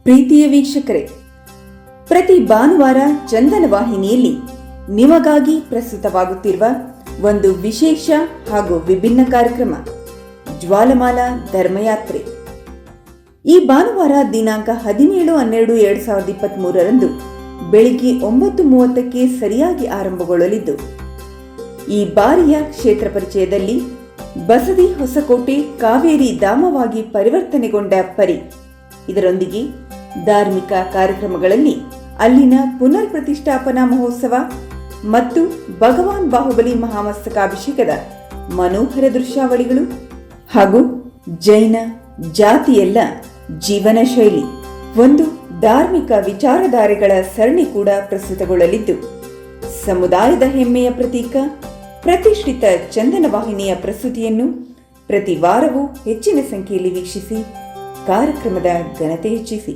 ಪ್ರೀತಿಯ ವೀಕ್ಷಕರೇ, ಪ್ರತಿ ಭಾನುವಾರ ಚಂದನ ವಾಹಿನಿಯಲ್ಲಿ ನಿಮಗಾಗಿ ಪ್ರಸ್ತುತವಾಗುತ್ತಿರುವ ಒಂದು ವಿಶೇಷ ಹಾಗೂ ವಿಭಿನ್ನ ಕಾರ್ಯಕ್ರಮ ಜ್ವಾಲಮಾಲಾ ಧರ್ಮಯಾತ್ರೆ. ಈ ಭಾನುವಾರ ದಿನಾಂಕ 17/12/2023 ಬೆಳಿಗ್ಗೆ 9:30ಕ್ಕೆ ಸರಿಯಾಗಿ ಆರಂಭಗೊಳ್ಳಲಿದ್ದು, ಈ ಬಾರಿಯ ಕ್ಷೇತ್ರ ಪರಿಚಯದಲ್ಲಿ ಬಸದಿ ಹೊಸಕೋಟೆ ಕಾವೇರಿ ಧಾಮವಾಗಿ ಪರಿವರ್ತನೆಗೊಂಡ ಪರಿ, ಇದರೊಂದಿಗೆ ಧಾರ್ಮಿಕ ಕಾರ್ಯಕ್ರಮಗಳಲ್ಲಿ ಅಲ್ಲಿನ ಪುನರ್ ಪ್ರತಿಷ್ಠಾಪನಾ ಮಹೋತ್ಸವ ಮತ್ತು ಭಗವಾನ್ ಬಾಹುಬಲಿ ಮಹಾಮಸ್ತಕಾಭಿಷೇಕದ ಮನೋಹರ ದೃಶ್ಯಾವಳಿಗಳು ಹಾಗೂ ಜೈನ ಜಾತಿಯೆಲ್ಲ ಜೀವನ ಶೈಲಿ, ಒಂದು ಧಾರ್ಮಿಕ ವಿಚಾರಧಾರೆಗಳ ಸರಣಿ ಕೂಡ ಪ್ರಸ್ತುತಗೊಳ್ಳಲಿದ್ದು, ಸಮುದಾಯದ ಹೆಮ್ಮೆಯ ಪ್ರತೀಕ ಪ್ರತಿಷ್ಠಿತ ಚಂದನ ವಾಹಿನಿಯ ಪ್ರಸ್ತುತಿಯನ್ನು ಪ್ರತಿ ವಾರವೂ ಹೆಚ್ಚಿನ ಸಂಖ್ಯೆಯಲ್ಲಿ ವೀಕ್ಷಿಸಿ ಕಾರ್ಯಕ್ರಮದ ಘನತೆ ಹೆಚ್ಚಿಸಿ.